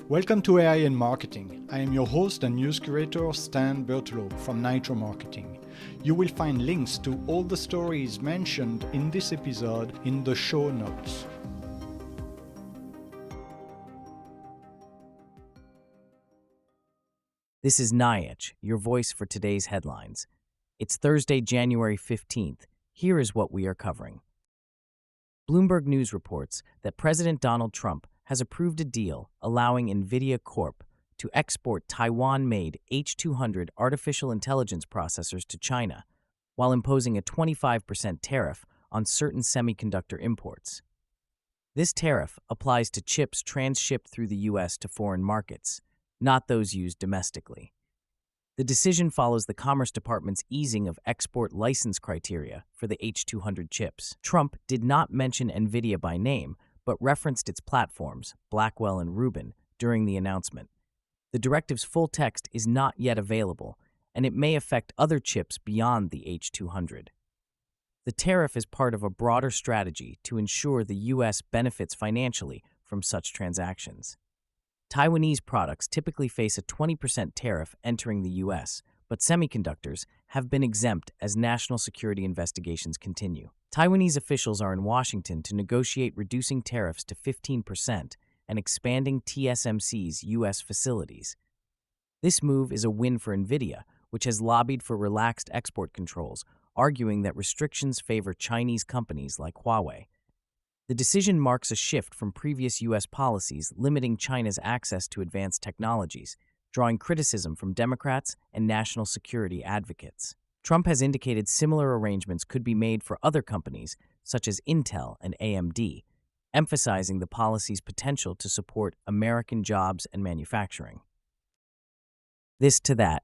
Welcome to AI in Marketing. I am your host and news curator Stan Bertolo from Nitro Marketing. You will find links to all the stories mentioned in this episode in the show notes. This is Nayach, your voice for today's headlines. It's Thursday, January 15th. Here is what we are covering. Bloomberg News reports that President Donald Trump has approved a deal allowing Nvidia Corp to export Taiwan-made H200 artificial intelligence processors to China, while imposing a 25% tariff on certain semiconductor imports. This tariff applies to chips transshipped through the U.S. to foreign markets, not those used domestically. The decision follows the Commerce Department's easing of export license criteria for the H200 chips. Trump did not mention Nvidia by name, but referenced its platforms, Blackwell and Rubin, during the announcement. The directive's full text is not yet available, and it may affect other chips beyond the H200. The tariff is part of a broader strategy to ensure the U.S. benefits financially from such transactions. Taiwanese products typically face a 20% tariff entering the U.S., but semiconductors have been exempt as national security investigations continue. Taiwanese officials are in Washington to negotiate reducing tariffs to 15% and expanding TSMC's U.S. facilities. This move is a win for Nvidia, which has lobbied for relaxed export controls, arguing that restrictions favor Chinese companies like Huawei. The decision marks a shift from previous U.S. policies limiting China's access to advanced technologies, drawing criticism from Democrats and national security advocates. Trump has indicated similar arrangements could be made for other companies, such as Intel and AMD, emphasizing the policy's potential to support American jobs and manufacturing. This to that.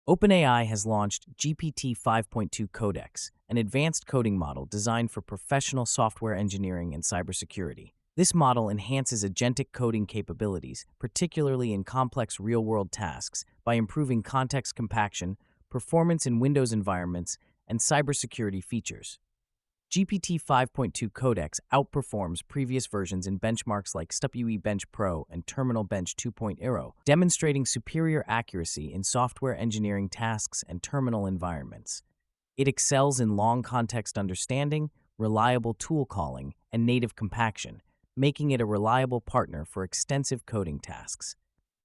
OpenAI has launched GPT 5.2 Codex, an advanced coding model designed for professional software engineering and cybersecurity. This model enhances agentic coding capabilities, particularly in complex real-world tasks, by improving context compaction, performance in Windows environments, and cybersecurity features. GPT 5.2 Codex outperforms previous versions in benchmarks like StupUI Bench Pro and Terminal Bench 2.0, demonstrating superior accuracy in software engineering tasks and terminal environments. It excels in long context understanding, reliable tool calling, and native compaction, making it a reliable partner for extensive coding tasks.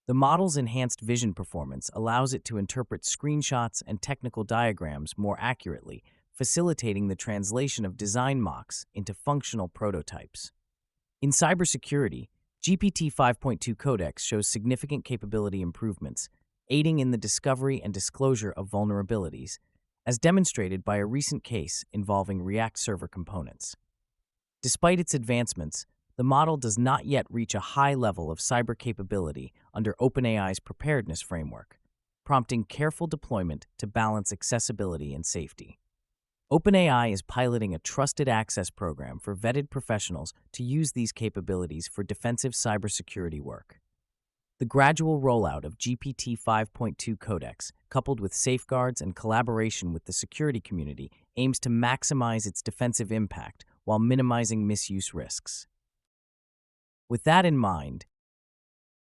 The model's enhanced vision performance allows it to interpret screenshots and technical diagrams more accurately, facilitating the translation of design mocks into functional prototypes. In cybersecurity, GPT 5.2 Codex shows significant capability improvements, aiding in the discovery and disclosure of vulnerabilities, as demonstrated by a recent case involving React server components. Despite its advancements, the model does not yet reach a high level of cyber capability under OpenAI's preparedness framework, prompting careful deployment to balance accessibility and safety. OpenAI is piloting a trusted access program for vetted professionals to use these capabilities for defensive cybersecurity work. The gradual rollout of GPT 5.2 Codex, coupled with safeguards and collaboration with the security community, aims to maximize its defensive impact while minimizing misuse risks. With that in mind,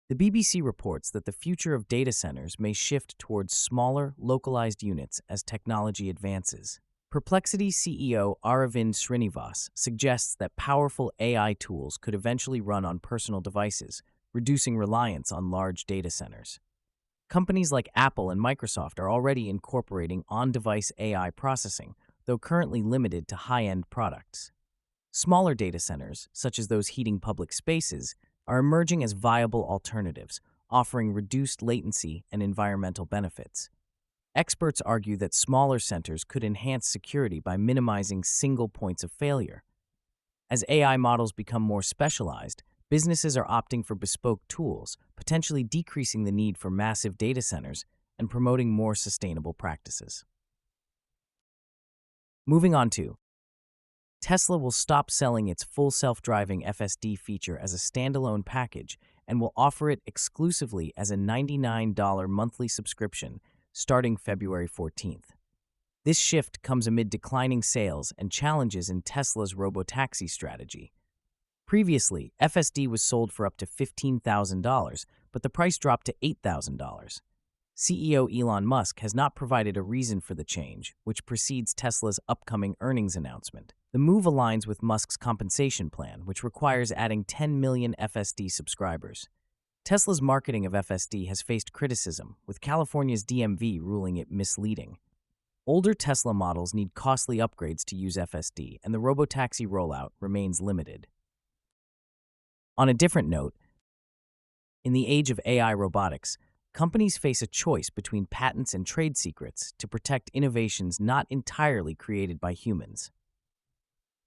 the BBC reports that the future of data centers may shift towards smaller, localized units as technology advances. Perplexity CEO Aravind Srinivas suggests that powerful AI tools could eventually run on personal devices, reducing reliance on large data centers. Companies like Apple and Microsoft are already incorporating on-device AI processing, though currently limited to high-end products. Smaller data centers, such as those heating public spaces, are emerging as viable alternatives, offering reduced latency and environmental benefits. Experts argue that smaller centers could enhance security by minimizing single points of failure. As AI models become more specialized, businesses are opting for bespoke tools, potentially decreasing the need for massive data centers and promoting more sustainable practices. Moving on to Tesla will stop selling its full self-driving FSD feature as a standalone package and will offer it exclusively as a $99 monthly subscription starting February 14th. This shift comes amid declining sales and challenges in Tesla's robotaxi strategy. Previously, FSD was sold for up to $15,000, but the price dropped to $8,000. CEO Elon Musk has not provided a reason for the change, which precedes Tesla's upcoming earnings announcement. The move aligns with Musk's compensation plan, which requires adding 10 million FSD subscribers. Tesla's marketing of FSD has faced criticism, with California's DMV ruling it misleading. Older Tesla models need costly upgrades to use FSD, and the robotaxi rollout remains limited. On a different note, in the age of AI robotics, companies face a choice between patents and trade secrets to protect innovations not entirely created by humans.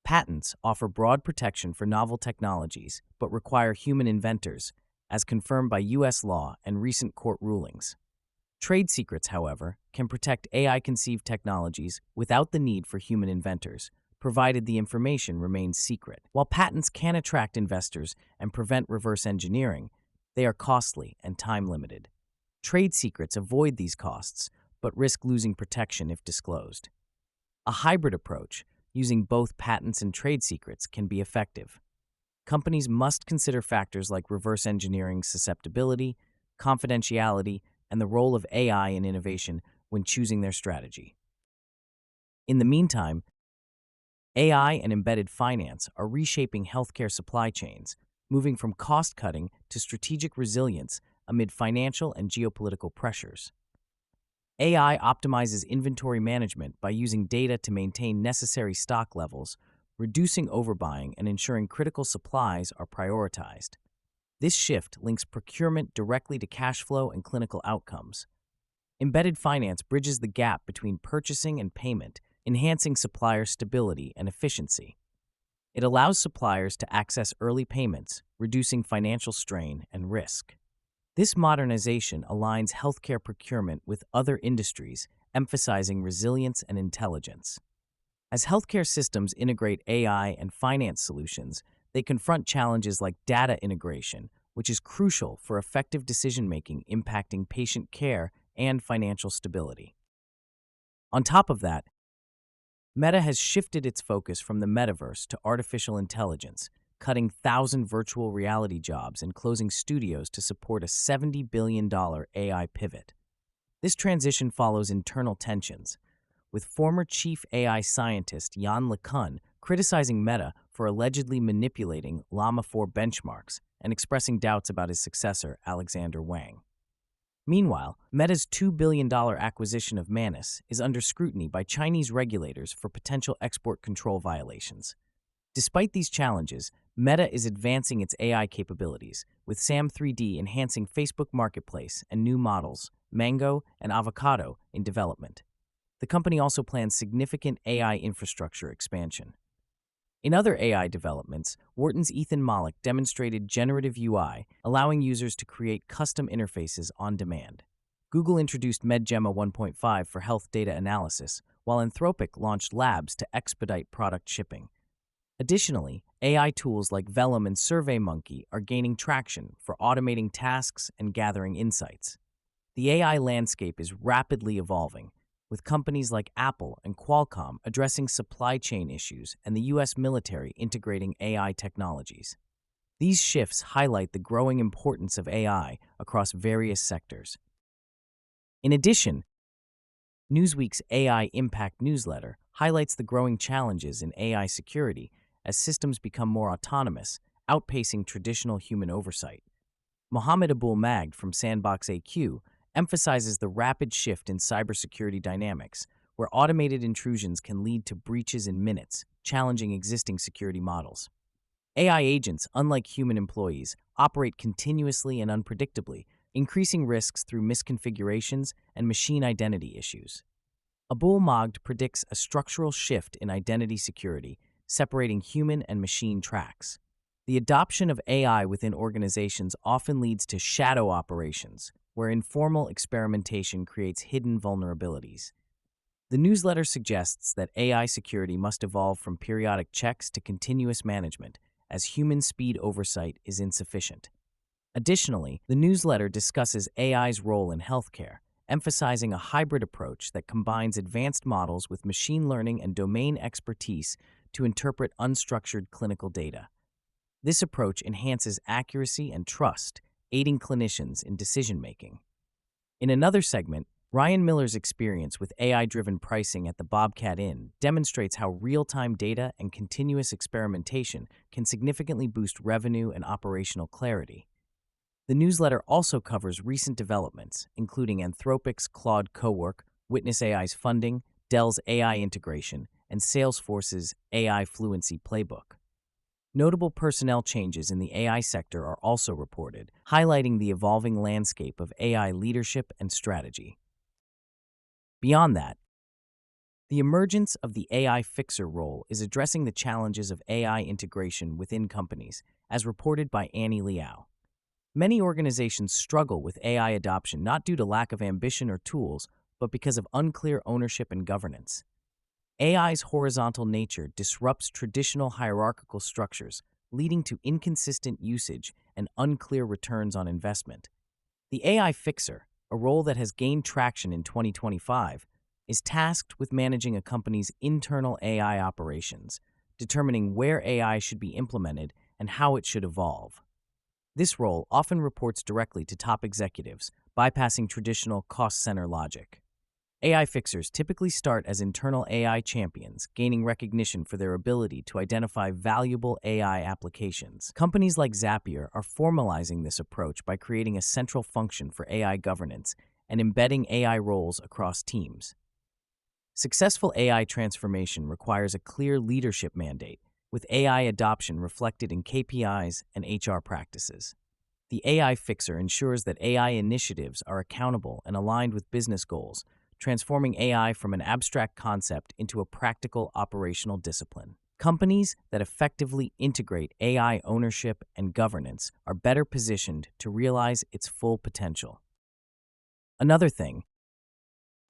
Patents offer broad protection for novel technologies, but require human inventors, as confirmed by U.S. law and recent court rulings. Trade secrets, however, can protect AI-conceived technologies without the need for human inventors, provided the information remains secret. While patents can attract investors and prevent reverse engineering, they are costly and time-limited. Trade secrets avoid these costs, but risk losing protection if disclosed. A hybrid approach, using both patents and trade secrets, can be effective. Companies must consider factors like reverse engineering susceptibility, confidentiality, and the role of AI in innovation when choosing their strategy. In the meantime, AI and embedded finance are reshaping healthcare supply chains, moving from cost-cutting to strategic resilience amid financial and geopolitical pressures. AI optimizes inventory management by using data to maintain necessary stock levels, reducing overbuying and ensuring critical supplies are prioritized. This shift links procurement directly to cash flow and clinical outcomes. Embedded finance bridges the gap between purchasing and payment, enhancing supplier stability and efficiency. It allows suppliers to access early payments, reducing financial strain and risk. This modernization aligns healthcare procurement with other industries, emphasizing resilience and intelligence. As healthcare systems integrate AI and finance solutions, they confront challenges like data integration, which is crucial for effective decision-making impacting patient care and financial stability. On top of that, Meta has shifted its focus from the metaverse to artificial intelligence, cutting 1,000 virtual reality jobs and closing studios to support a $70 billion AI pivot. This transition follows internal tensions, with former chief AI scientist Yann LeCun criticizing Meta for allegedly manipulating Llama 4 benchmarks and expressing doubts about his successor, Alexander Wang. Meanwhile, Meta's $2 billion acquisition of Manus is under scrutiny by Chinese regulators for potential export control violations. Despite these challenges, Meta is advancing its AI capabilities, with SAM 3D enhancing Facebook Marketplace and new models, Mango and Avocado, in development. The company also plans significant AI infrastructure expansion. In other AI developments, Wharton's Ethan Mollick demonstrated generative UI, allowing users to create custom interfaces on demand. Google introduced MedGemma 1.5 for health data analysis, while Anthropic launched labs to expedite product shipping. Additionally, AI tools like Vellum and SurveyMonkey are gaining traction for automating tasks and gathering insights. The AI landscape is rapidly evolving, with companies like Apple and Qualcomm addressing supply chain issues and the U.S. military integrating AI technologies. These shifts highlight the growing importance of AI across various sectors. In addition, Newsweek's AI Impact newsletter highlights the growing challenges in AI security as systems become more autonomous, outpacing traditional human oversight. Mohammed Abul Magd from Sandbox AQ emphasizes the rapid shift in cybersecurity dynamics, where automated intrusions can lead to breaches in minutes, challenging existing security models. AI agents, unlike human employees, operate continuously and unpredictably, increasing risks through misconfigurations and machine identity issues. Abul Magd predicts a structural shift in identity security, separating human and machine tracks. The adoption of AI within organizations often leads to shadow operations, where informal experimentation creates hidden vulnerabilities. The newsletter suggests that AI security must evolve from periodic checks to continuous management, as human speed oversight is insufficient. Additionally, the newsletter discusses AI's role in healthcare, emphasizing a hybrid approach that combines advanced models with machine learning and domain expertise to interpret unstructured clinical data. This approach enhances accuracy and trust, aiding clinicians in decision-making. In another segment, Ryan Miller's experience with AI-driven pricing at the Bobcat Inn demonstrates how real-time data and continuous experimentation can significantly boost revenue and operational clarity. The newsletter also covers recent developments, including Anthropic's Claude Cowork, Witness AI's funding, Dell's AI integration, and Salesforce's AI Fluency Playbook. Notable personnel changes in the AI sector are also reported, highlighting the evolving landscape of AI leadership and strategy. Beyond that, the emergence of the AI fixer role is addressing the challenges of AI integration within companies, as reported by Annie Liao. Many organizations struggle with AI adoption not due to lack of ambition or tools, but because of unclear ownership and governance. AI's horizontal nature disrupts traditional hierarchical structures, leading to inconsistent usage and unclear returns on investment. The AI fixer, a role that has gained traction in 2025, is tasked with managing a company's internal AI operations, determining where AI should be implemented and how it should evolve. This role often reports directly to top executives, bypassing traditional cost center logic. AI fixers typically start as internal AI champions, gaining recognition for their ability to identify valuable AI applications. Companies like Zapier are formalizing this approach by creating a central function for AI governance and embedding AI roles across teams. Successful AI transformation requires a clear leadership mandate, with AI adoption reflected in KPIs and HR practices. The AI fixer ensures that AI initiatives are accountable and aligned with business goals, transforming AI from an abstract concept into a practical operational discipline. Companies that effectively integrate AI ownership and governance are better positioned to realize its full potential. Another thing,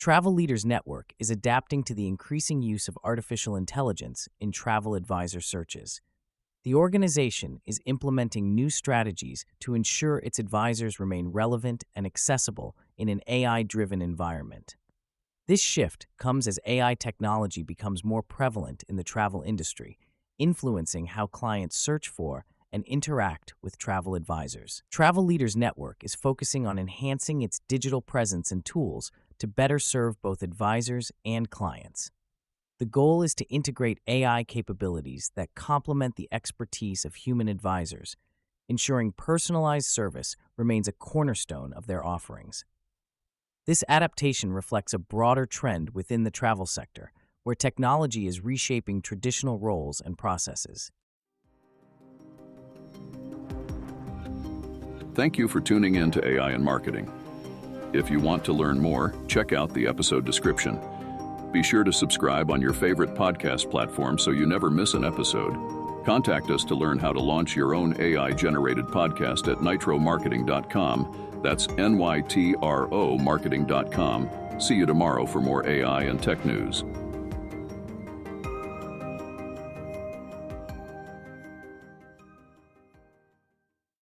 Travel Leaders Network is adapting to the increasing use of artificial intelligence in travel advisor searches. The organization is implementing new strategies to ensure its advisors remain relevant and accessible in an AI-driven environment. This shift comes as AI technology becomes more prevalent in the travel industry, influencing how clients search for and interact with travel advisors. Travel Leaders Network is focusing on enhancing its digital presence and tools to better serve both advisors and clients. The goal is to integrate AI capabilities that complement the expertise of human advisors, ensuring personalized service remains a cornerstone of their offerings. This adaptation reflects a broader trend within the travel sector, where technology is reshaping traditional roles and processes. Thank you for tuning in to AI and Marketing. If you want to learn more, check out the episode description. Be sure to subscribe on your favorite podcast platform so you never miss an episode. Contact us to learn how to launch your own AI-generated podcast at nitromarketing.com. That's NYTRO marketing.com. See you tomorrow for more AI and tech news.